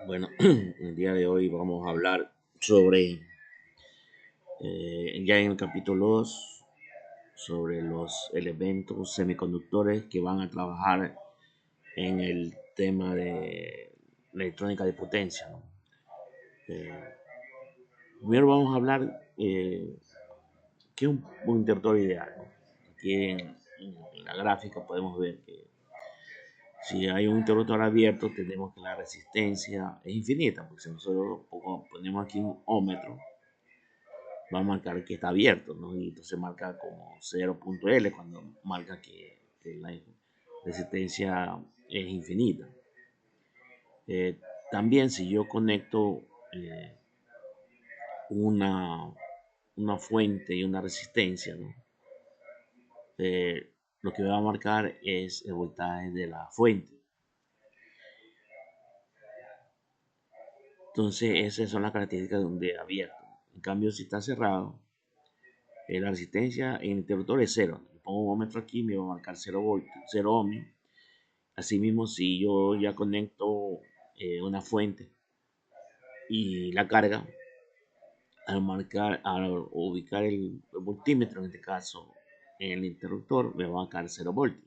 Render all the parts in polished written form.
Bueno, el día de hoy vamos a hablar sobre, ya en el capítulo 2, sobre los elementos semiconductores que van a trabajar en el tema de electrónica de potencia, ¿no? Eh, Primero vamos a hablar qué es un interruptor ideal, ¿no? Aquí en la gráfica podemos ver que si hay un interruptor abierto, tenemos que la resistencia es infinita, porque si nosotros ponemos aquí un ómetro, va a marcar que está abierto, ¿no? Y entonces marca como 0.L cuando marca que la resistencia es infinita. También si yo conecto eh, una, una fuente y una resistencia, ¿no? Lo que va a marcar es el voltaje de la fuente. Entonces esas son las características de un D abierto. En cambio, si está cerrado, la resistencia en el interruptor es cero. Le pongo un ohmímetro aquí, me va a marcar 0 voltios, 0 ohmios. Asimismo, si yo ya conecto una fuente y la carga, al ubicar el voltímetro, en este caso en el interruptor, me va a marcar 0 voltios.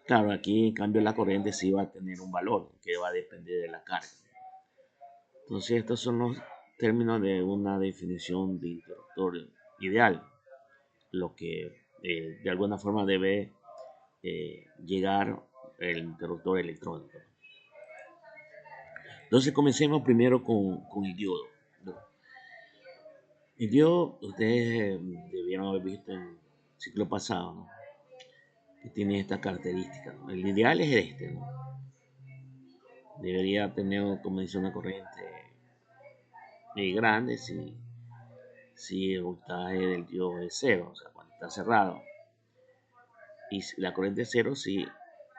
Claro, aquí en cambio la corriente sí va a tener un valor que va a depender de la carga. Entonces, estos son los términos de una definición de interruptor ideal, lo que de alguna forma debe llegar el interruptor electrónico. Entonces comencemos primero con el diodo. El diodo, ustedes debieron haber visto en el ciclo pasado, ¿no? Que tiene esta característica, ¿no? El ideal es este, ¿no? Debería tener, como dice, una corriente grande si el voltaje del diodo es cero, o sea, cuando está cerrado. Y la corriente es cero si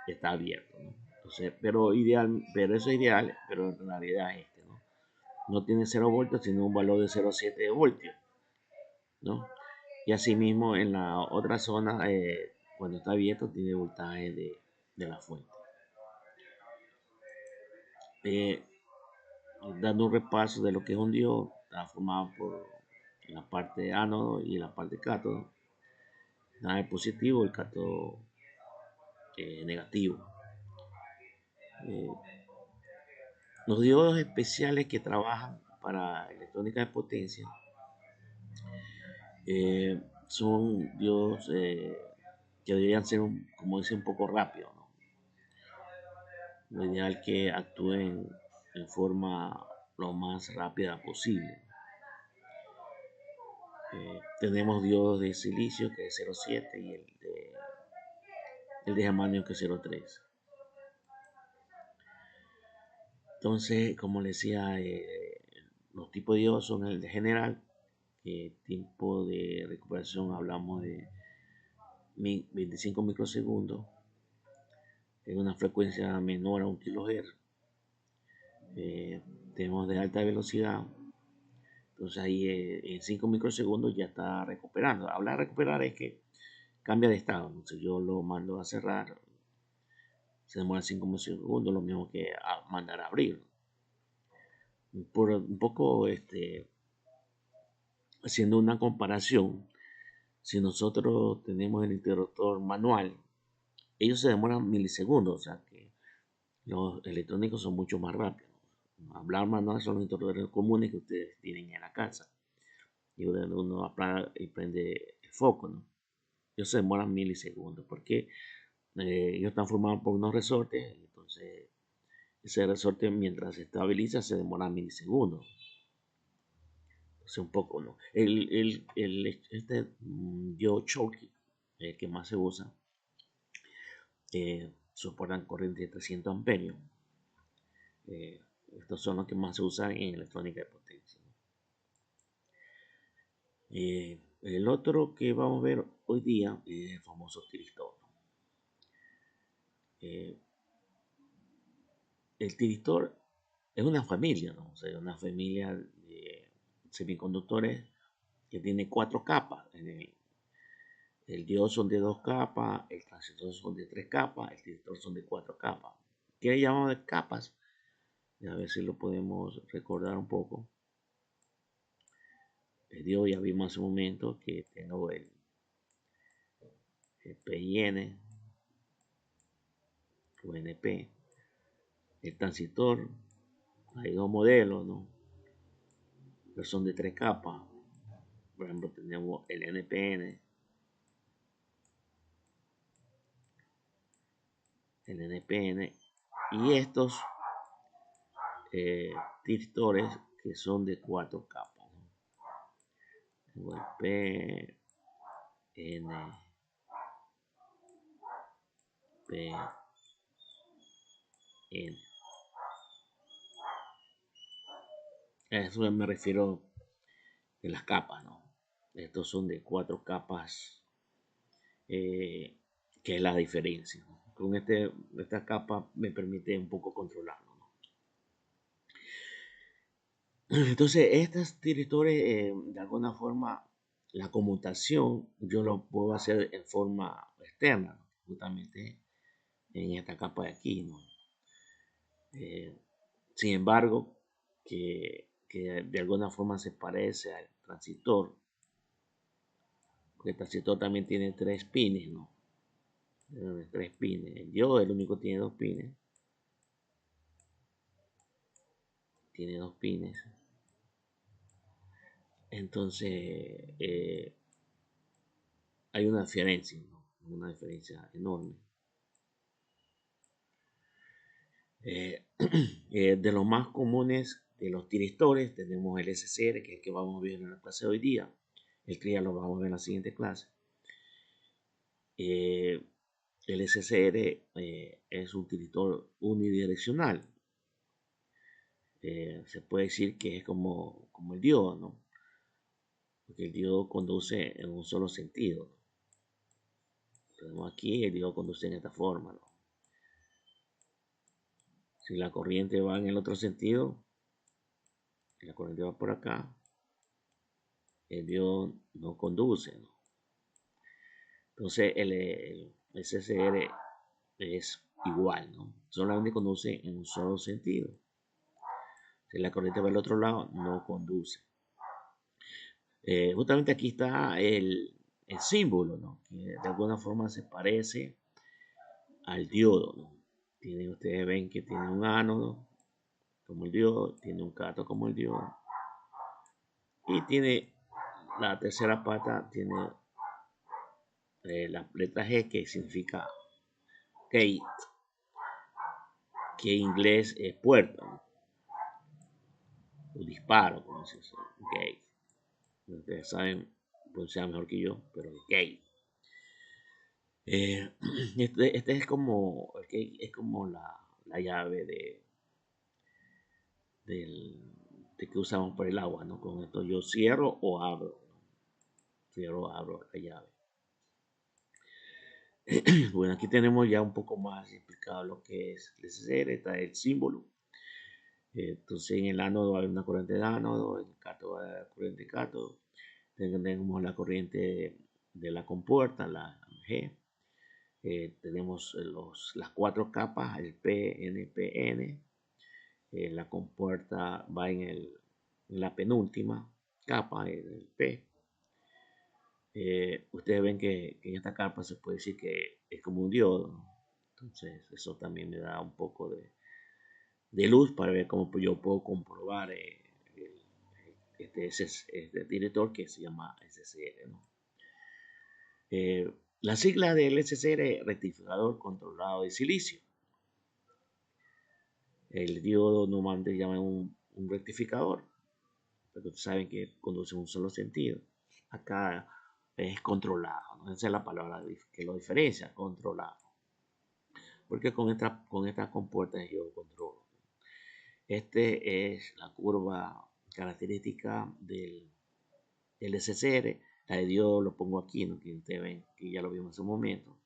está abierto, ¿no? Entonces, pero eso es ideal, pero en realidad es este, ¿no? No tiene 0 voltios, sino un valor de 0,7 voltios, ¿no? Y asimismo en la otra zona, cuando está abierto, tiene voltaje de la fuente. Eh, Dando un repaso de lo que es un diodo, está formado por la parte ánodo y la parte cátodo. Nada es positivo, el cátodo negativo. Eh, los diodos especiales que trabajan para electrónica de potencia son diodos que deberían ser, como dice, un poco rápidos, ¿no? Lo ideal que actúen en forma lo más rápida posible. Tenemos diodos de silicio que es 0,7 y el de germanio que es 0,3. Entonces, como les decía, los tipos de diodos son el de general, que tiempo de recuperación hablamos de 25 microsegundos, en una frecuencia menor a 1 kHz. Tenemos de alta velocidad, entonces ahí en 5 microsegundos ya está recuperando. Hablar de recuperar es que cambia de estado. Entonces yo lo mando a cerrar, se demora 5 segundos, lo mismo que mandar a abrir. Por un poco haciendo una comparación, si nosotros tenemos el interruptor manual, ellos se demoran milisegundos, o sea que los electrónicos son mucho más rápidos. Hablar manual son los interruptores comunes que ustedes tienen en la casa. Y uno apaga y prende el foco, ¿no? Ellos se demoran milisegundos porque ellos están formados por unos resortes, entonces ese resorte mientras se estabiliza se demora milisegundos. Entonces un poco, ¿no? Yo Choke, el que más se usa, soportan corriente de 300 amperios. Eh, Estos son los que más se usan en electrónica de potencia. El otro que vamos a ver hoy día es el famoso tiristor. Eh, el tiristor es una familia, ¿no? O sea, una familia de semiconductores que tiene 4 capas. El diodo son de 2 capas, el transistor son de 3 capas, el tiristor son de 4 capas. ¿Qué le llamamos de capas? A ver si lo podemos recordar un poco. El diodo ya vimos hace un momento que tengo el PIN o NP. El transistor, hay dos modelos, ¿no? Que son de tres capas. Por ejemplo, tenemos el NPN, el NPN y estos transistores que son de cuatro capas, ¿no? Tengo el P, N, P, N. A eso me refiero de las capas, ¿no? Estos son de cuatro capas, eh, que es la diferencia, ¿no? Con esta capa me permite un poco controlarlo, ¿no? Entonces, estos directores, de alguna forma, la conmutación yo lo puedo hacer en forma externa, ¿no? Justamente en esta capa de aquí, ¿no? Eh, Sin embargo, que de alguna forma se parece al transistor, porque el transistor también tiene tres pines, ¿no? Tres pines. El diodo es el único que tiene dos pines. Tiene dos pines. Entonces, hay una diferencia, ¿no? Una diferencia enorme. Eh, de los más comunes de los tiristores tenemos el SCR, que es el que vamos a ver en la clase de hoy día. El que ya lo vamos a ver en la siguiente clase. El SCR es un tiristor unidireccional. Se puede decir que es como el diodo, ¿no? Porque el diodo conduce en un solo sentido. Tenemos aquí, el diodo conduce en esta forma, ¿no? Si la corriente va en el otro sentido, la corriente va por acá, el diodo no conduce, ¿no? Entonces el SCR es igual, ¿no? Solamente conduce en un solo sentido. Si la corriente va al otro lado, no conduce. Justamente aquí está el símbolo, ¿no? Que de alguna forma se parece al diodo, ¿no? Ustedes ven que tiene un ánodo como el diodo, tiene un cátodo como el diodo, y tiene la tercera pata, tiene la letra G, que significa gate, que en inglés es puerta, ¿no? O disparo, como se dice, gate. Ustedes saben pronunciar mejor que yo, pero gate. Este es como, es como la llave de que usamos para el agua, ¿no? Con esto yo cierro o abro, ¿no? Cierro o abro la llave. Bueno, aquí tenemos ya un poco más explicado lo que es el SCR, está el símbolo. Entonces en el ánodo hay una corriente de ánodo, en el cátodo hay la corriente de cátodo. Tenemos la corriente de la compuerta, la G. Tenemos las cuatro capas, el P, N, P, N. La compuerta va en la penúltima capa, el P. Ustedes ven que en esta capa se puede decir que es como un diodo, ¿no? Entonces eso también me da un poco de luz para ver cómo yo puedo comprobar este director que se llama SCR, ¿no? La sigla del SCR, rectificador controlado de silicio. El diodo normalmente llama un rectificador, pero saben que conduce en un solo sentido. Acá es controlado, ¿no? Esa es la palabra que lo diferencia, controlado. Porque con esta compuertas yo controlo. Este es la curva característica del SCR. La de Dios lo pongo aquí, ¿no? Que ustedes ven que ya lo vimos hace un momento.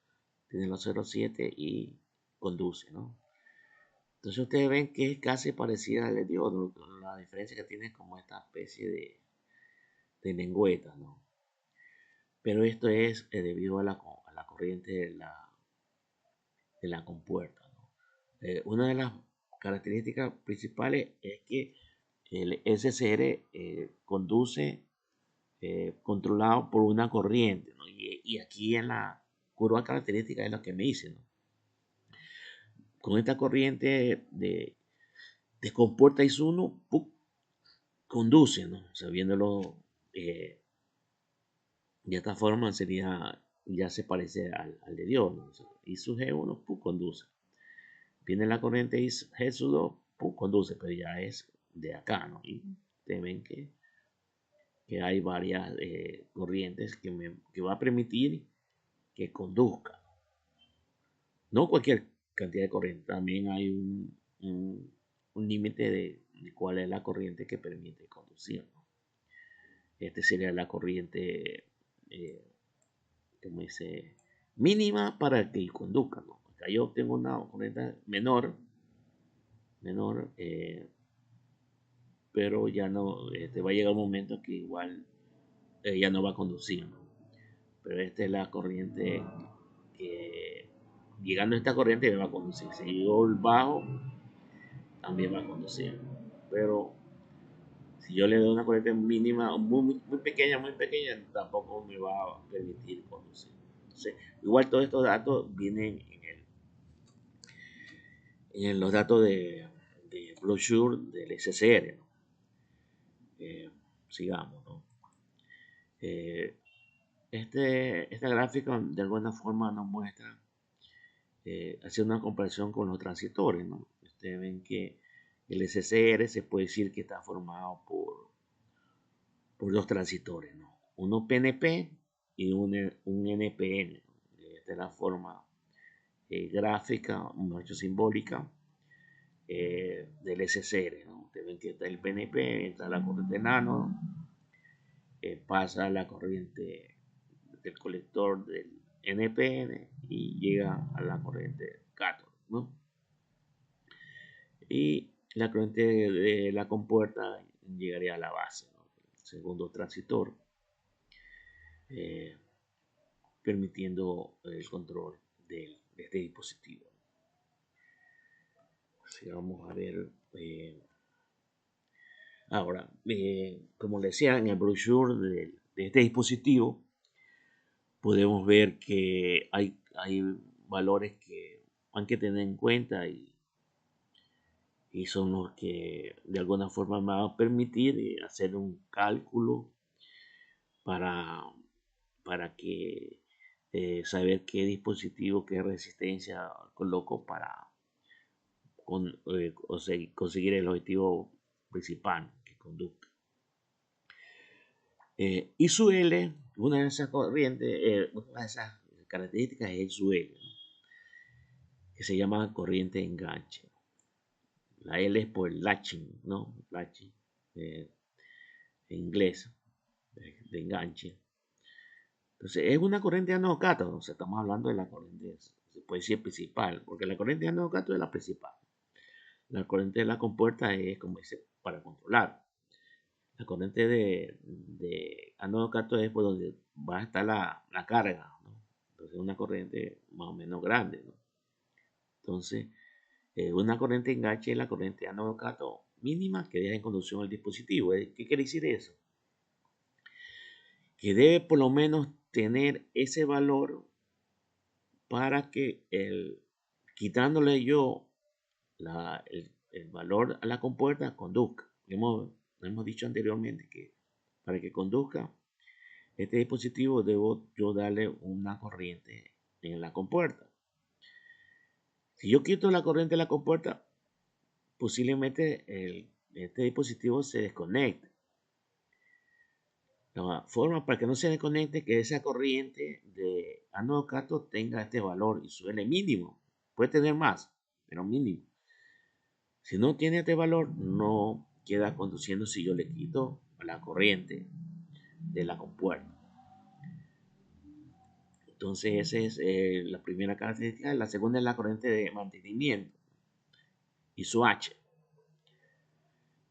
Tiene los 0,7 y conduce, ¿no? Entonces ustedes ven que es casi parecida al de Dios, ¿no? La diferencia que tiene es como esta especie de lengüeta, ¿no? Pero esto es debido a la corriente de la compuerta, ¿no? Una de las características principales es que el SCR conduce controlado por una corriente, ¿no? Y aquí en la curva característica es lo que me dice, ¿no? Con esta corriente de compuerta I1 conduce, ¿no? O sea, viéndolo de esta forma ya se parece al de Dios, ¿no? O sea, I sub G1 conduce. Viene la corriente I G sub 2 conduce, pero ya es de acá, ¿no? Y ustedes ven que hay varias corrientes que va a permitir que conduzca. No cualquier cantidad de corriente, también hay un límite de cuál es la corriente que permite conducir, ¿no? Este sería la corriente, como dice, mínima para que conduzca, ¿no? Acá yo tengo una corriente menor, pero ya no, va a llegar un momento que igual ya no va a conducir, ¿no? Pero esta es la corriente que, llegando a esta corriente, me va a conducir. Si yo bajo, también va a conducir. Pero si yo le doy una corriente mínima muy pequeña, tampoco me va a permitir conducir. Entonces, igual todos estos datos vienen en los datos de brochure del SCR, ¿no? Sigamos, ¿no? Eh, esta gráfica de alguna forma nos muestra, haciendo una comparación con los transistores, ¿no? Ustedes ven que el SCR se puede decir que está formado por dos transistores, ¿no? Uno PNP y un NPN. Esta es la forma gráfica, mucho simbólica, del SCR, ¿no? Ustedes ven que está el PNP, entra la corriente nano, pasa la corriente del colector del NPN y llega a la corriente cátodo, ¿no? Y la corriente de la compuerta llegaría a la base, ¿no? El segundo transistor, eh, permitiendo el control de este dispositivo. Así vamos a ver. Ahora, como les decía, en el brochure de este dispositivo podemos ver que hay valores que hay que tener en cuenta y son los que de alguna forma me van a permitir hacer un cálculo para, para que saber qué dispositivo, qué resistencia coloco para conseguir el objetivo principal, que conduzca. I sub L, una de esas corrientes, una de esas características es I sub L, ¿no? Que se llama corriente de enganche. La L es por el latching, ¿no? Latching, en inglés, de enganche. Entonces, es una corriente de ánodo cátodo. O sea, estamos hablando de la corriente, se puede decir principal, porque la corriente de ánodo cátodo es la principal. La corriente de la compuerta es, como dice, para controlar. La corriente de ánodo cátodo es por donde va a estar la carga, ¿no? Entonces, es una corriente más o menos grande, ¿no? Entonces, una corriente de enganche es la corriente ánodo cátodo mínima que deja en conducción el dispositivo. ¿Qué quiere decir eso? Que debe por lo menos tener ese valor para que quitándole yo el valor a la compuerta conduzca. Hemos dicho anteriormente que para que conduzca este dispositivo debo yo darle una corriente en la compuerta. Si yo quito la corriente de la compuerta, posiblemente este dispositivo se desconecte. La forma para que no se desconecte que esa corriente de ánodo cátodo tenga este valor y suele mínimo. Puede tener más, pero mínimo. Si no tiene este valor, no queda conduciendo si yo le quito la corriente de la compuerta. Entonces, esa es la primera característica. La segunda es la corriente de mantenimiento y su H.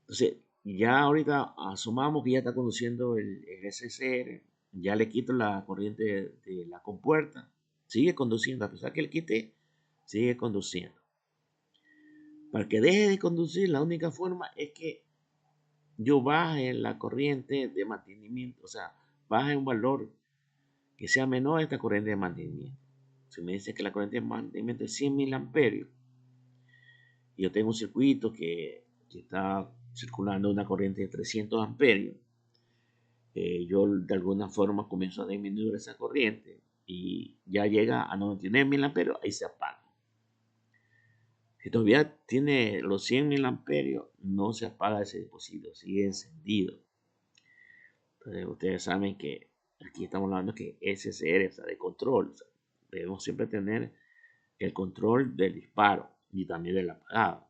Entonces, ya ahorita asumamos que ya está conduciendo el SCR, ya le quito la corriente de la compuerta, sigue conduciendo, a pesar que le quite, sigue conduciendo. Para que deje de conducir, la única forma es que yo baje la corriente de mantenimiento, o sea, baje un valor que sea menor a esta corriente de mantenimiento. Si me dice que la corriente de mantenimiento es 100.000 amperios, y yo tengo un circuito que está circulando una corriente de 300 amperios, yo de alguna forma comienzo a disminuir esa corriente y ya llega a 99.000 amperios, ahí se apaga. Si todavía tiene los 100.000 amperios, no se apaga ese dispositivo, sigue encendido. Entonces, ustedes saben que aquí estamos hablando que SSR, o sea, de control. O sea, debemos siempre tener el control del disparo y también del apagado.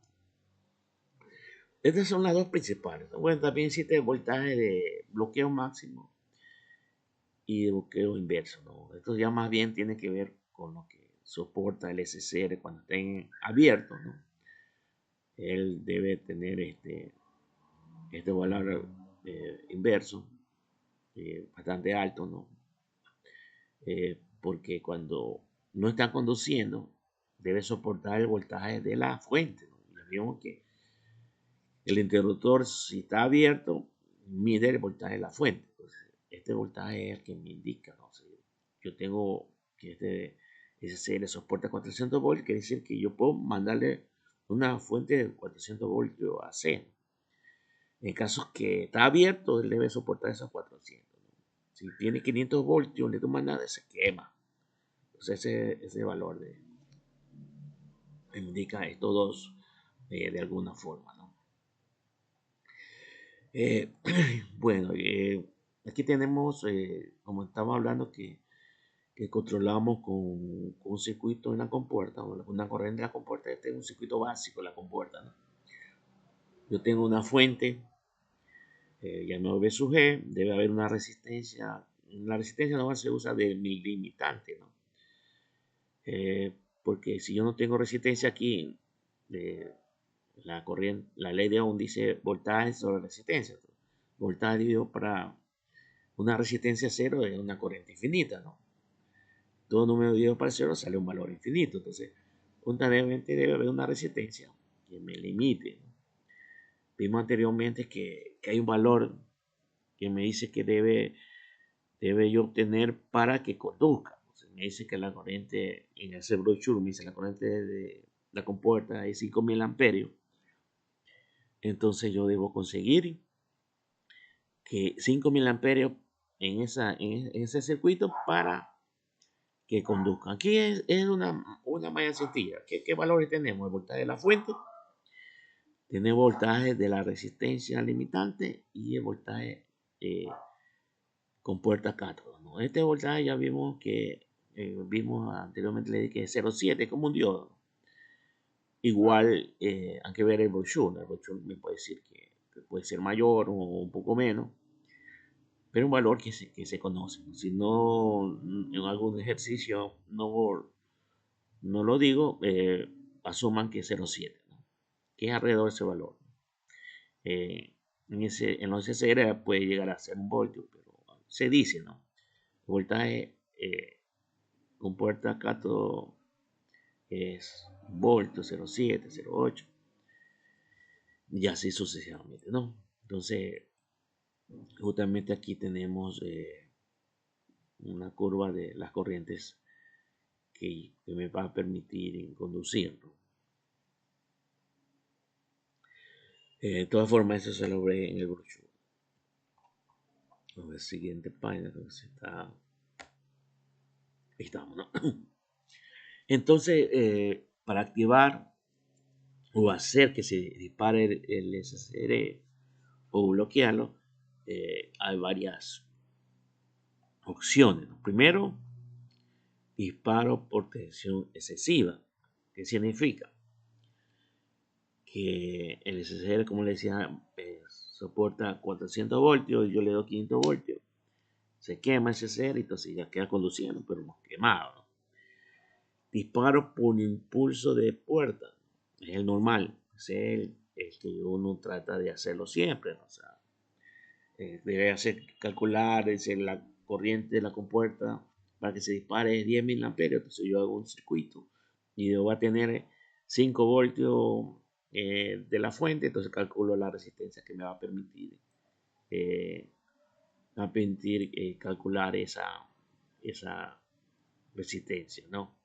Estas son las dos principales. Bueno, también existe voltaje de bloqueo máximo y de bloqueo inverso, ¿no? Esto ya más bien tiene que ver con lo que soporta el SSR cuando estén abiertos, ¿no? Él debe tener este valor inverso bastante alto, ¿no? Porque cuando no están conduciendo, debe soportar el voltaje de la fuente, ¿no? Ya vimos que el interruptor, si está abierto, mide el voltaje de la fuente. Entonces, este voltaje es el que me indica, ¿no? O sea, yo tengo que SCR soporta 400 volts, quiere decir que yo puedo mandarle una fuente de 400 voltios a C. En casos que está abierto, él debe soportar esos 400, ¿no? Si tiene 500 voltios, le toma nada, se quema. Entonces ese valor indica estos dos de alguna forma, ¿no? Bueno, aquí tenemos, como estamos hablando, que controlamos con un circuito en la compuerta, o una corriente en la compuerta. Este es un circuito básico en la compuerta, ¿no? Yo tengo una fuente, llamado V sub G, debe haber una resistencia. La resistencia no se usa de limitante, ¿no? Porque si yo no tengo resistencia aquí, la corriente, la ley de Ohm dice voltaje sobre resistencia. Voltaje dividido para una resistencia cero es una corriente infinita, ¿no? Todo número dividido para cero sale un valor infinito. Entonces, puntualmente debe haber una resistencia que me limite, ¿no? Vimos anteriormente que hay un valor que me dice que debe yo obtener para que conduzca. Entonces, me dice que la corriente, en ese brochure, me dice la corriente de la compuerta es 5.000 amperios. Entonces yo debo conseguir que 5.000 amperios en ese circuito para que conduzcan. Aquí es una malla sencilla. ¿Qué valores tenemos? El voltaje de la fuente, tenemos voltaje de la resistencia limitante y el voltaje con puerta cátodo, ¿no? Este voltaje ya vimos que vimos anteriormente, le dije que es 0,7, como un diodo. Igual hay que ver el brochure. El brochure me puede decir que puede ser mayor o un poco menos, pero un valor que se conoce. Si no, en algún ejercicio no lo digo, asuman que es 0,7, ¿no? Que es alrededor de ese valor. En los SR puede llegar a ser un voltio, pero se dice, ¿no? El voltaje con puerta cátodo es voltio, 0,7, 0,8, y así sucesivamente, ¿no? Entonces, justamente aquí tenemos una curva de las corrientes que me va a permitir conducir, ¿no? De todas formas, eso se lo ve en el brochure. La siguiente página, creo que ahí estamos, ¿no? Entonces, para activar o hacer que se dispare el SSR o bloquearlo, hay varias opciones, ¿no? Primero, disparo por tensión excesiva. ¿Qué significa? Que el SSR, como le decía, soporta 400 voltios y yo le doy 500 voltios. Se quema el SSR y entonces ya queda conduciendo, pero no quemado, ¿no? Disparo por impulso de puerta. Es el normal. Es el que uno trata de hacerlo siempre, ¿no? O sea, debe hacer calcular la corriente de la compuerta para que se dispare 10.000 amperios. Entonces yo hago un circuito y yo voy a tener 5 voltios de la fuente, entonces calculo la resistencia que me va a permitir, eh, calcular esa resistencia, ¿no?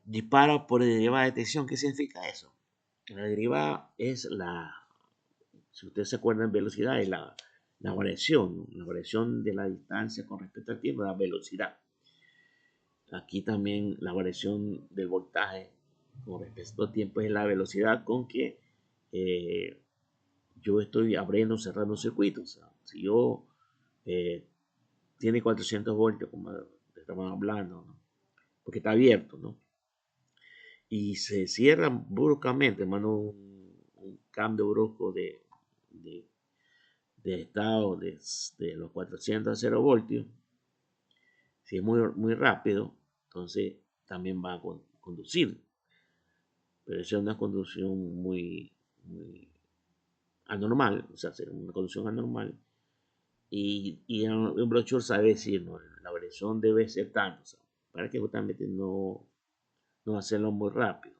Dispara por derivada de tensión. ¿Qué significa eso? La derivada es si ustedes se acuerdan, velocidad es la variación, ¿no? La variación de la distancia con respecto al tiempo, la velocidad. Aquí también la variación del voltaje con respecto al tiempo es la velocidad con que eh, yo estoy abriendo, cerrando circuitos. O sea, si yo eh, tiene 400 voltios, como estamos hablando, ¿no? Porque está abierto, ¿no? Y se cierra bruscamente, hermano, un cambio brusco de, de estado de los 400 a 0 voltios. Si es muy rápido, entonces también va a conducir. Pero esa es una conducción muy anormal, o sea, una conducción anormal. Y un brochure sabe decir, ¿no? La variación debe ser tanto, o sea, para que justamente no hacerlo muy rápido.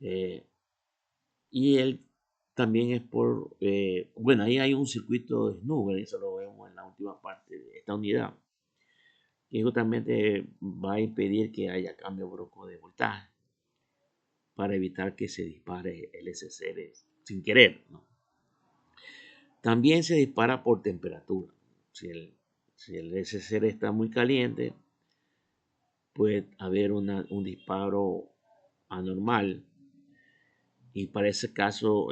Eh, y él también es bueno, ahí hay un circuito de Snubber, eso lo vemos en la última parte de esta unidad, que justamente va a impedir que haya cambio brusco de voltaje para evitar que se dispare el SCR sin querer, ¿no? También se dispara por temperatura. Si el SCR está muy caliente, puede haber un disparo anormal, y para ese caso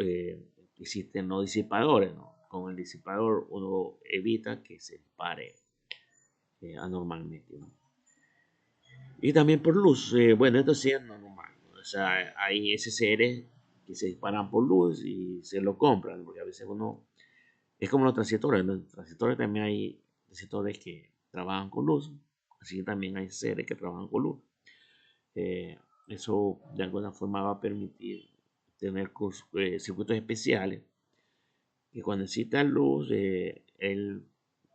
existen los disipadores, ¿no? Con el disipador uno evita que se dispare anormalmente, ¿no? Y también por luz. Bueno, esto sí es normal, ¿no? O sea, hay SCR que se disparan por luz y se lo compran, porque a veces uno... Es como los transistores, ¿no? Los transistores también hay transistores que trabajan con luz, así que también hay SCR que trabajan con luz. Eh, Eso de alguna forma va a permitir tener circuitos especiales que cuando necesita luz, él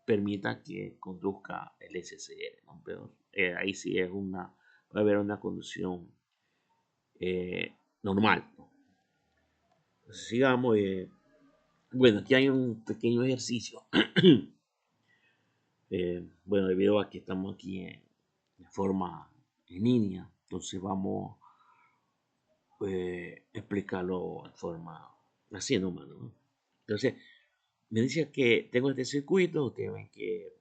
permita que conduzca el SCR, ¿no? Pero ahí sí va a haber una conducción normal, ¿no? Entonces, sigamos. Bueno, aquí hay un pequeño ejercicio. Bueno, debido a que estamos aquí de forma en línea, entonces vamos explicarlo en forma así nomás, ¿no? Entonces, me dice que tengo este circuito, ustedes ven que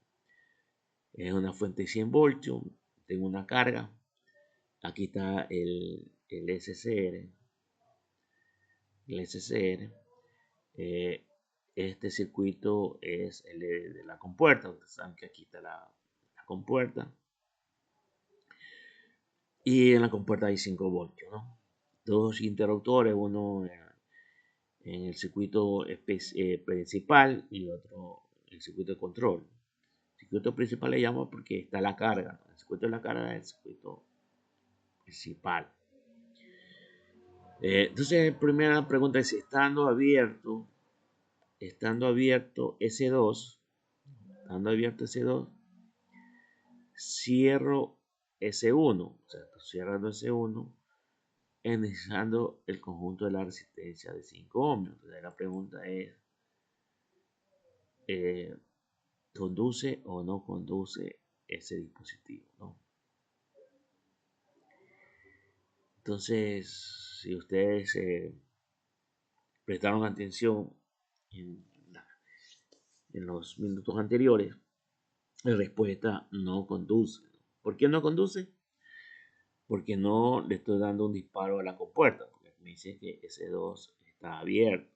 es una fuente de 100 voltios, tengo una carga, aquí está el SCR, eh, este circuito es el de la compuerta, ustedes saben que aquí está la compuerta, y en la compuerta hay 5 voltios, ¿no? Dos interruptores, uno en el circuito principal y otro en el circuito de control. El circuito principal le llamo porque está la carga, ¿no? El circuito de la carga es el circuito principal. Entonces, primera pregunta es si estando abierto S2, cierro S1, o sea, cerrando S1, iniciando el conjunto de la resistencia de 5 ohmios. Entonces, la pregunta es, eh, ¿conduce o no conduce ese dispositivo, ¿no? Entonces, si ustedes prestaron atención en, en los minutos anteriores, la respuesta no conduce. ¿Por qué no conduce? Porque no le estoy dando un disparo a la compuerta, porque me dice que S2 está abierto.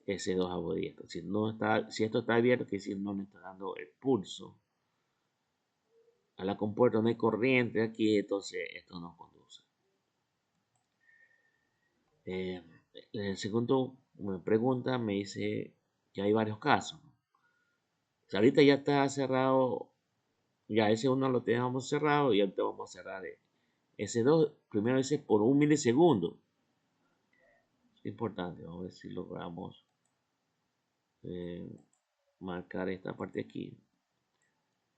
S2 abierto. Si esto está abierto, quiere decir no le está dando el pulso a la compuerta, no hay corriente aquí, entonces esto no conduce. En el segundo pregunta me dice que hay varios casos. O sea, ahorita ya está cerrado, ya ese uno lo tenemos cerrado y ahorita vamos a cerrar ese 2, primero ese por un milisegundo. Es importante, vamos a ver si logramos eh, marcar esta parte aquí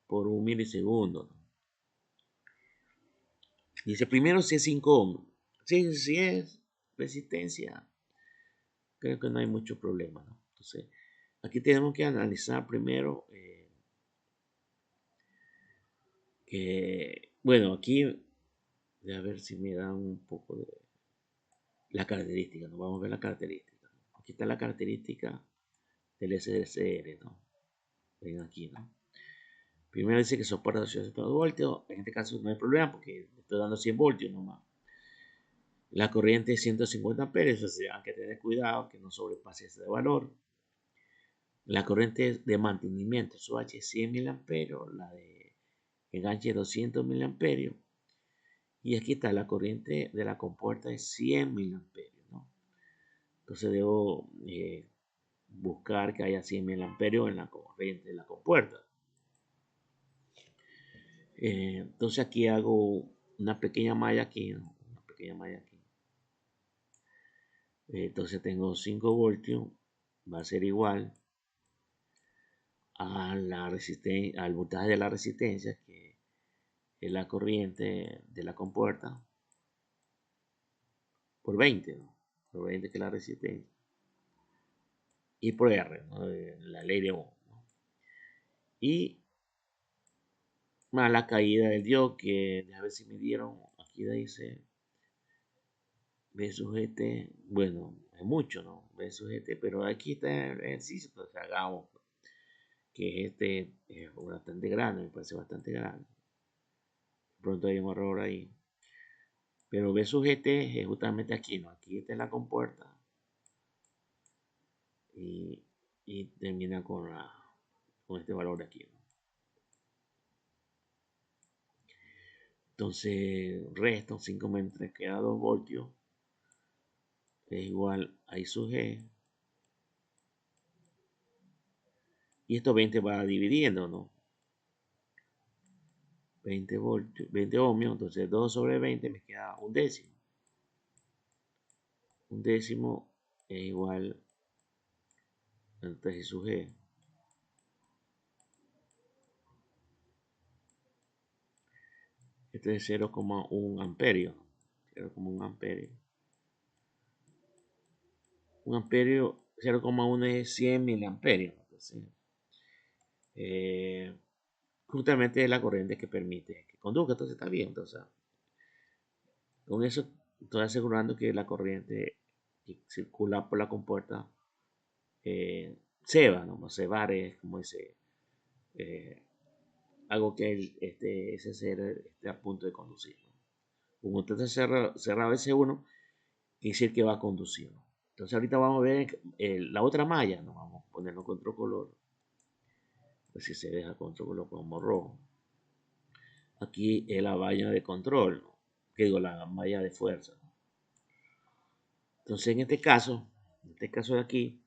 por un milisegundo. Dice primero si es 5 ohms. Si es resistencia, creo que no hay mucho problema, ¿no? Entonces, aquí tenemos que analizar primero que, bueno, aquí, a ver si me da un poco de la característica, ¿no? Vamos a ver la característica. Aquí está la característica del SSR, ¿no? Ven aquí, ¿no? Primero dice que soporta 200 voltios. En este caso no hay problema porque estoy dando 100 voltios nomás. La corriente es 150 amperios, o sea, hay que tener cuidado que no sobrepase ese valor. La corriente de mantenimiento, su H es 100 miliamperios, la de enganche 200 miliamperios. Y aquí está la corriente de la compuerta es 100 miliamperios, ¿no? Entonces debo buscar que haya 100 miliamperios en la corriente de la compuerta. Entonces aquí hago una pequeña malla aquí, ¿no? Una pequeña malla aquí. Entonces tengo 5 voltios, va a ser igual a la resistencia, al voltaje de la resistencia, que es la corriente de la compuerta, por 20, ¿no? Por 20 que es la resistencia. Y por R, ¿no? La ley de Ohm, ¿no? Y más la caída del dios, que a ver si me dieron, aquí dice B sub GT, bueno, es mucho, ¿no? B sub GT, pero aquí está el ejercicio, pues hagamos, que este es bastante grande, me parece bastante grande. Pronto hay un error ahí. Pero B sub GT es justamente aquí, ¿no? Aquí está la compuerta y, y termina con este valor de aquí, ¿no? Entonces, resto 5 menos 3 queda 2 voltios, es igual a I sub G. Y esto 20 va dividiendo, ¿no? 20 voltios, 20 ohmios, entonces 2 sobre 20 me queda un décimo. Un décimo es igual a 3 I sub G. Este es 0,1 amperio. 0,1 amperio. Un amperio, 0,1 es 100 miliamperios. Entonces, eh, justamente es la corriente que permite que conduzca. Entonces está bien. Entonces, con eso estoy asegurando que la corriente que circula por la compuerta se va, ¿no? Se va, es como dice, algo que ese ser esté a punto de conducir, ¿no? Como usted cerrado ese uno, quiere decir que va a conducir, ¿no? Entonces ahorita vamos a ver la otra malla, ¿no? Vamos a ponerlo con otro color. A ver si se deja con otro color como rojo. Aquí es la valla de control, ¿no? Que digo, la malla de fuerza, ¿no? Entonces en este caso de aquí,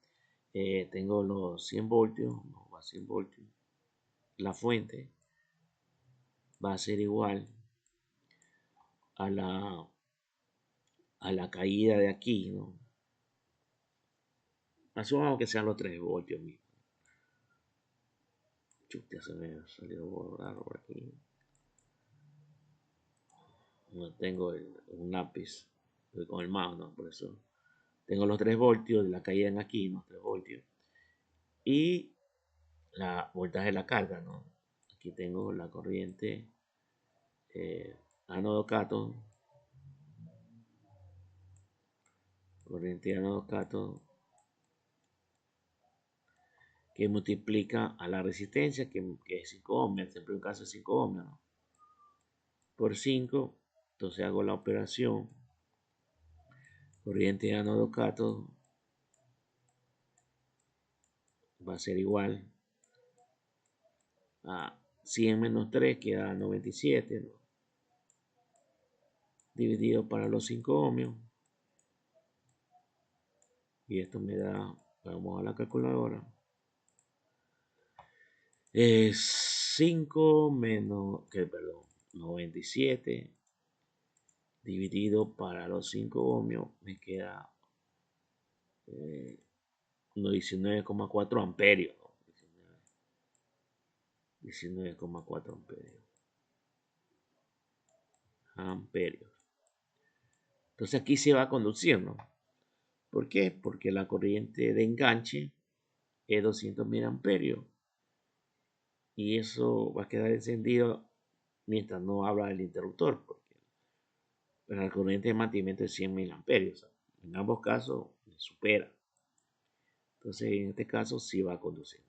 tengo los 100 voltios, no, va a 100 voltios. La fuente va a ser igual a la caída de aquí, ¿no? Asumamos que sean los 3 voltios mismos. Chuta, se me salió raro por aquí. No tengo un lápiz con el mouse, ¿no? Por eso tengo los 3 voltios de la caída en aquí, los 3 voltios. Y la voltaje de la carga, ¿no? Aquí tengo la corriente ánodo cátodo, corriente ánodo cátodo, que multiplica a la resistencia, que es 5 ohms, siempre un caso es 5 ohms, ¿no? Por 5, entonces hago la operación, corriente ánodo cátodo va a ser igual a 100 menos 3, que da 97, ¿no? Dividido para los 5 ohmios, y esto me da, vamos a la calculadora, es 5 menos, perdón, 97 dividido para los 5 ohmios, me queda 19,4 amperios, ¿no? 19,4 amperios. amperios. Entonces aquí se va a conducir, ¿no? ¿Por qué? Porque la corriente de enganche es 200 miliamperios y eso va a quedar encendido mientras no abra el interruptor, porque la corriente de mantenimiento es 100 miliamperios. En ambos casos supera. Entonces en este caso sí va a conducir.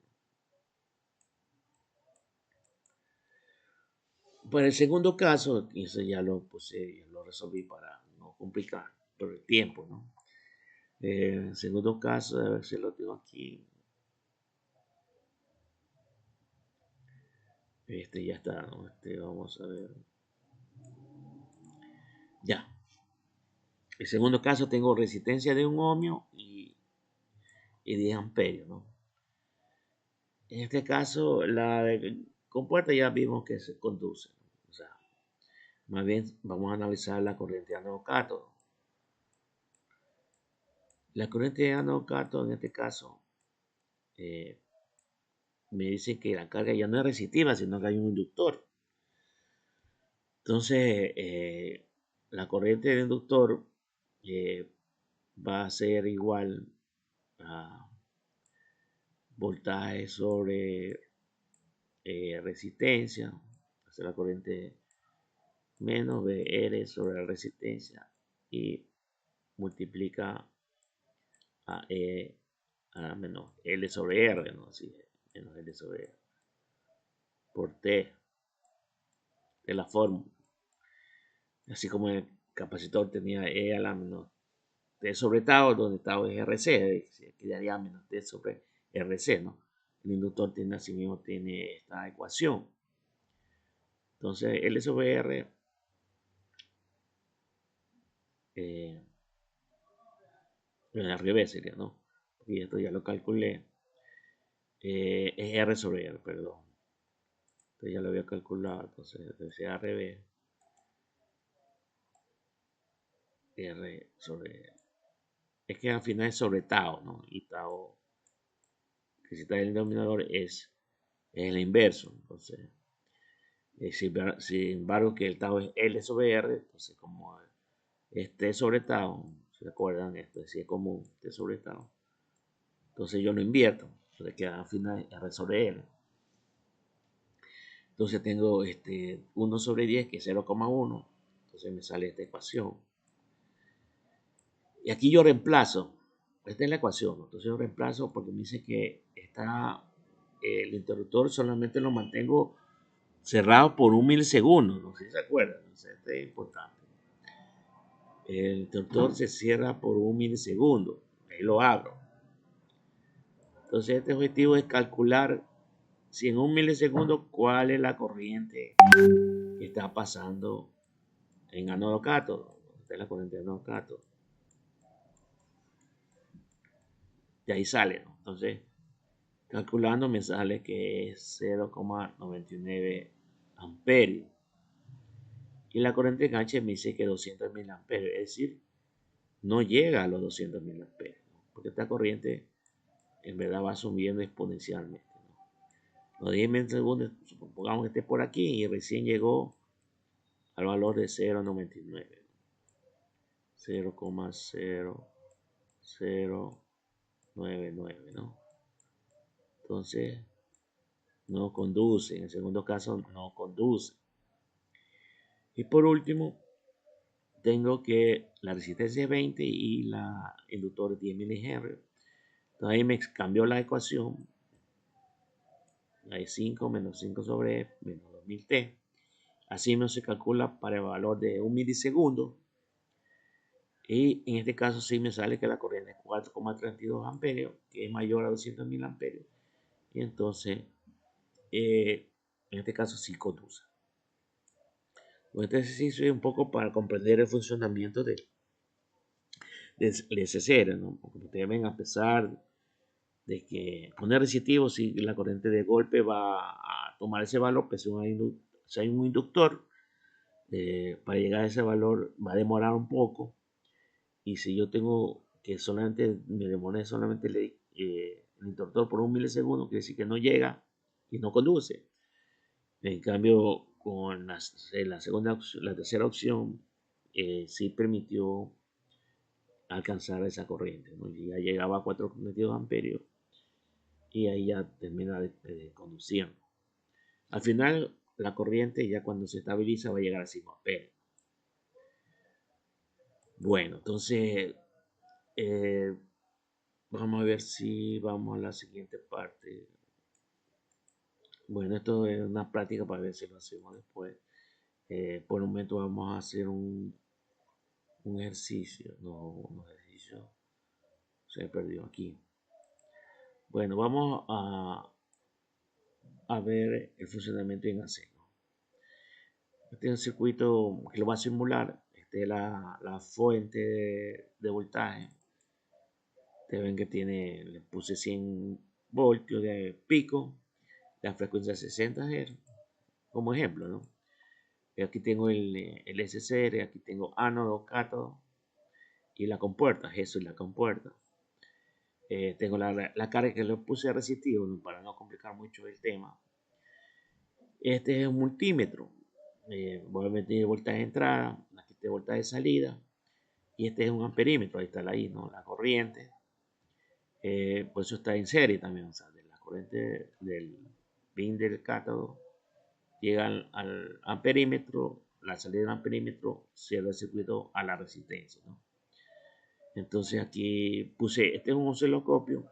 Para el segundo caso, eso ya lo puse, ya lo resolví para no complicar por el tiempo, ¿no? El segundo caso, a ver si lo tengo aquí. Este ya está, ¿no? Vamos a ver. Ya. El segundo caso tengo resistencia de 1 ohmio y 10 amperios, ¿no? En este caso, la compuerta ya vimos que se conduce, ¿no? O sea, más bien vamos a analizar la corriente ánodo-cátodo. La corriente ánodo-cátodo en este caso eh, me dice que la carga ya no es resistiva, sino que hay un inductor. Entonces, la corriente del inductor eh, va a ser igual a voltaje sobre resistencia, va a ser la corriente menos VR sobre la resistencia y multiplica a E a menos L sobre R, ¿no? Así, menos L sobre R por T de la fórmula. Así como el capacitor tenía E a la menos T sobre tau, donde tau es RC, quedaría menos T sobre RC, ¿no? El inductor tiene así mismo tiene esta ecuación. Entonces L sobre R al revés sería, ¿no? Y esto ya lo calculé. Es R sobre R, perdón. Entonces ya lo había calculado, entonces decía al revés. R sobre R. Es que al final es sobre tau, ¿no? Y tau, que si está en el denominador, es el inverso. Entonces, sin embargo, que el tau es L sobre R, entonces como es T sobre tau, ¿se acuerdan? Esto es común, T sobre tau. Entonces yo lo invierto, entonces queda al final R sobre L. Entonces tengo 1 sobre 10, que es 0,1. Entonces me sale esta ecuación. Y aquí yo reemplazo. Esta es la ecuación. Entonces yo reemplazo porque me dice que el interruptor solamente lo mantengo cerrado por 1 milisegundo. No sé si se acuerdan. Entonces, esto es importante. El interruptor se cierra por 1 milisegundo. Ahí lo abro. Entonces este objetivo es calcular si en 1 milisegundo cuál es la corriente que está pasando en ánodo cátodo. Esta es la corriente de ánodo cátodo. De ahí sale, ¿no? Entonces, calculando me sale que es 0,99 amperios. Y la corriente de enganche me dice que 200 mil amperios. Es decir, no llega a los 200 mil amperios, ¿no? Porque esta corriente en verdad va subiendo exponencialmente, ¿no? Los 10 milisegundos, supongamos que esté por aquí y recién llegó al valor de 0,99. 0,0099, ¿no? Entonces, no conduce. En el segundo caso, no conduce. Y por último, tengo que la resistencia es 20 y la inductor es 10 milihenry. Entonces ahí me cambió la ecuación. Hay 5 menos 5 sobre E menos 2000T. Así no se calcula para el valor de 1 milisegundo. Y en este caso sí me sale que la corriente es 4,32 amperios, que es mayor a 200 mil amperios. Y entonces, en este caso sí conduce. Este ejercicio es un poco para comprender el funcionamiento del SCR, ¿no? Porque ustedes ven, a pesar de que poner resistitivo, si la corriente de golpe va a tomar ese valor, pues si hay un inductor, para llegar a ese valor va a demorar un poco. Y si yo tengo que solamente me demoré solamente el interruptor por 1 milisegundo, quiere decir que no llega y no conduce. En cambio, con la tercera opción, sí permitió alcanzar esa corriente, ¿no? Ya llegaba a 4,22 amperios y ahí ya termina de conducir. Al final, la corriente ya cuando se estabiliza va a llegar a 5 amperios. Bueno, entonces vamos a ver si vamos a la siguiente parte. Bueno, esto es una práctica para ver si lo hacemos después. Por el momento vamos a hacer un ejercicio. No, un ejercicio. Se perdió aquí. Bueno, vamos a ver el funcionamiento en AC, ¿no? Este es un circuito que lo va a simular. Este es la fuente de voltaje. Ustedes ven que tiene, le puse 100 voltios de pico, la frecuencia 60 Hz, como ejemplo, ¿no? Y aquí tengo el SCR, aquí tengo ánodo, cátodo y la compuerta, eso es la compuerta. Tengo la carga que le puse resistivo, ¿no? Para no complicar mucho el tema. Este es un multímetro. Voy a meter voltaje de entrada, aquí está voltaje de salida. Y este es un amperímetro, ahí está ahí, ¿no? La corriente. Por eso está en serie también, o sea, de la corriente del pin del cátodo llega al amperímetro, la salida del amperímetro cierra el circuito a la resistencia, ¿no? Entonces aquí puse, este es un osciloscopio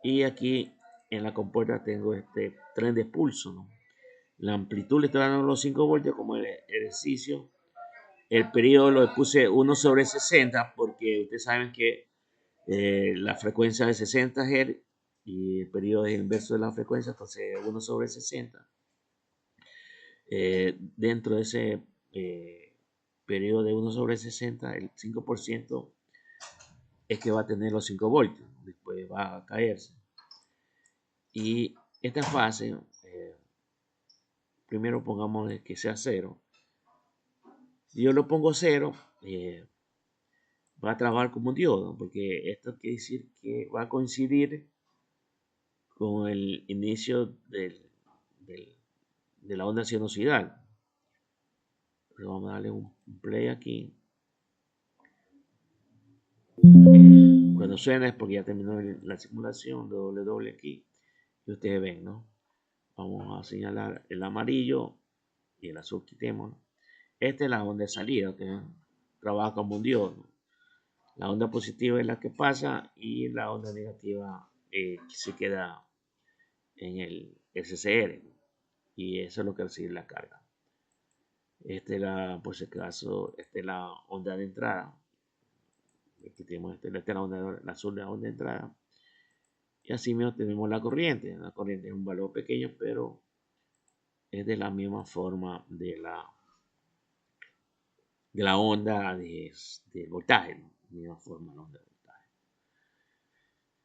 y aquí en la compuerta tengo este tren de pulso, ¿no? La amplitud le estoy dando los 5 voltios como el ejercicio. El periodo lo puse 1/60 porque ustedes saben que la frecuencia es 60 Hz y el periodo es inverso de la frecuencia, entonces 1/60. Dentro de ese periodo de 1/60, el 5% es que va a tener los 5 voltios, después va a caerse. Y esta fase, primero pongamos que sea 0. Si yo lo pongo 0, va a trabajar como un diodo, porque esto quiere decir que va a coincidir con el inicio de la onda sinusoidal. Pero vamos a darle un play aquí. Cuando suena es porque ya terminó la simulación, doble aquí. Y ustedes ven, ¿no? Vamos a señalar el amarillo y el azul quitémoslo. Esta es la onda de salida, que trabaja como un diodo. La onda positiva es la que pasa y la onda negativa se queda en el SCR. Y eso es lo que recibe la carga. Esta es por si acaso, esta es la onda de entrada. Aquí tenemos esta es la azul de la onda de entrada. Y así mismo tenemos la corriente. La corriente es un valor pequeño, pero es de la misma forma de la onda de voltaje, ¿no? De la misma forma la onda de voltaje.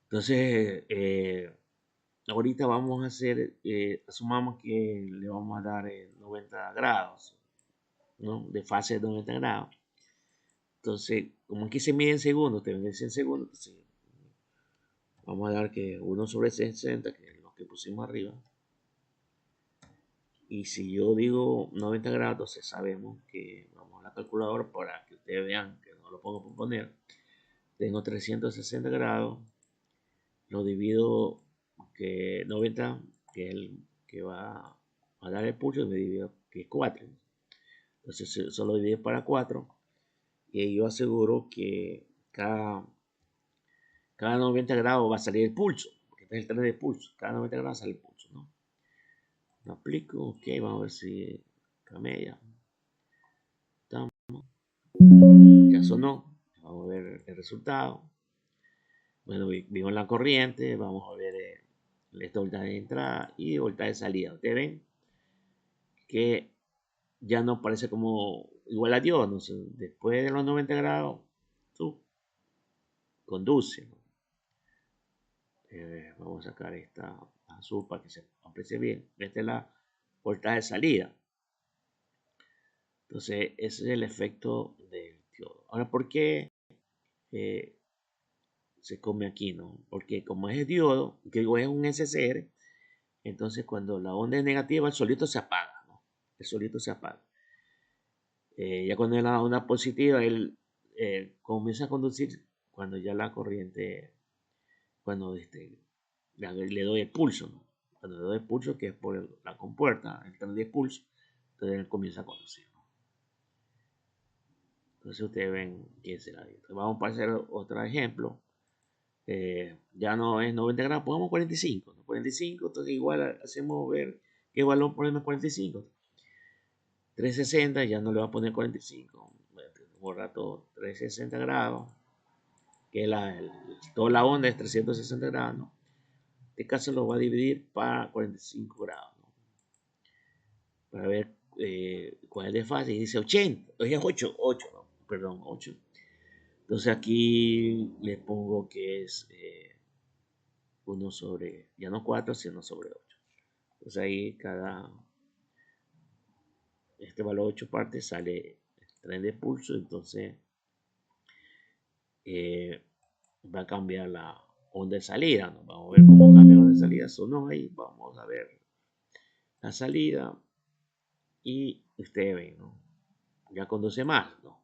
Entonces, ahorita vamos a hacer, asumamos que le vamos a dar 90 grados, ¿no? De fase de 90 grados. Entonces, como aquí se mide en segundos, te ven en segundos, entonces vamos a dar que 1/60, que es lo que pusimos arriba. Y si yo digo 90 grados, entonces sabemos que vamos a la calculadora para que ustedes vean que no lo pongo por poner. Tengo 360 grados, lo divido que 90, que es el que va a dar el pulso, me divido que es 4. Entonces solo divido para 4 y yo aseguro que cada 90 grados va a salir el pulso, porque este es el tren de pulso, cada 90 grados sale el pulso, ¿no? Lo aplico, ok, vamos a ver si camella. Ya sonó, vamos a ver el resultado. Bueno, vimos la corriente, vamos a ver esta voltaje de entrada y voltaje de salida. Ustedes ven que ya no parece como igual a Dios, no sé, después de los 90 grados, tú conduce, ¿no? Vamos a sacar esta azul para que se aprecie bien. Esta es la voltaje de salida. Entonces, ese es el efecto del diodo. Ahora, ¿por qué se come aquí, no? Porque como es diodo, que es un SCR, entonces cuando la onda es negativa, el solito se apaga, ¿no? el solito se apaga. Ya cuando es la onda positiva, él comienza a conducir cuando ya la corriente, cuando le doy el pulso, ¿no? Cuando le doy el pulso, que es por la compuerta, el tren de pulso, entonces él comienza a conducir, ¿no? Entonces ustedes ven que será. Vamos a hacer otro ejemplo. Ya no es 90 grados, pongamos 45, ¿no? 45, entonces igual hacemos ver qué valor ponemos 45. 360 ya no le va a poner 45, borra todo, 360 grados, que toda la onda es 360 grados, ¿no? En este caso lo va a dividir para 45 grados, ¿no? Para ver cuál es el desfase, y dice 80, es 8, ¿no? Perdón, 8. Entonces aquí le pongo que es 1 sobre, ya no 4, sino sobre 8. Entonces ahí este valor 8 partes sale el tren de pulso, entonces eh, va a cambiar la onda de salida, ¿no? Vamos a ver cómo cambia la onda de salida, sonó ahí, vamos a ver la salida y ustedes ven, ¿no? Ya conduce más, ¿no?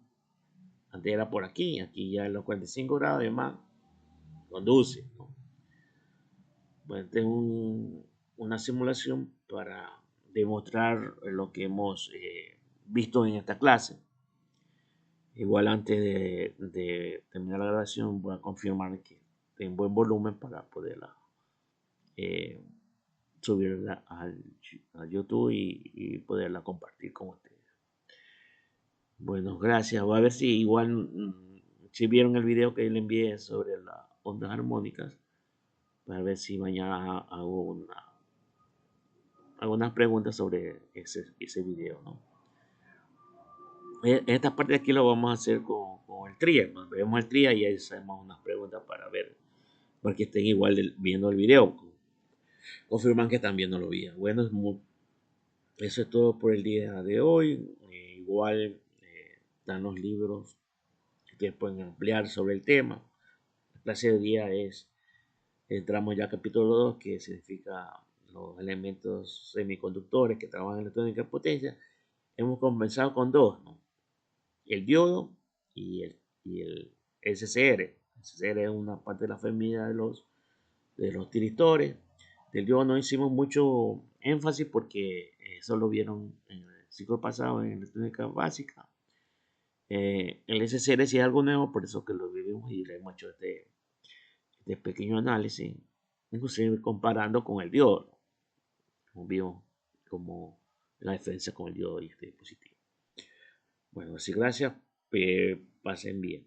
Antes era por aquí, aquí ya en los 45 grados y más conduce, ¿no? Bueno, tengo una simulación para demostrar lo que hemos visto en esta clase. Igual antes de terminar la grabación voy a confirmar que en buen volumen para poderla eh, subirla al YouTube y poderla compartir con ustedes. Bueno, gracias. Voy a ver si igual si vieron el video que le envié sobre las ondas armónicas, para ver si mañana hago algunas preguntas sobre ese video, ¿no? Esta parte de aquí lo vamos a hacer con el TRIA. Vemos el TRIA y ahí hacemos unas preguntas para ver, porque estén igual viendo el video. Confirman que están viendo los videos. Bueno, eso es todo por el día de hoy. Igual están los libros que ustedes pueden ampliar sobre el tema. La clase de día entramos ya al capítulo 2, que significa los elementos semiconductores que trabajan en electrónica de potencia. Hemos comenzado con dos, ¿no? El diodo y el SCR. El SCR es una parte de la familia de los tiristores. Del diodo no hicimos mucho énfasis porque eso lo vieron en el ciclo pasado en electrónica básica. El SCR sí es algo nuevo, por eso que lo vivimos y le hemos hecho este pequeño análisis, inclusive comparando con el diodo, como vimos como la diferencia con el diodo y este dispositivo. Bueno, así gracias, pasen bien.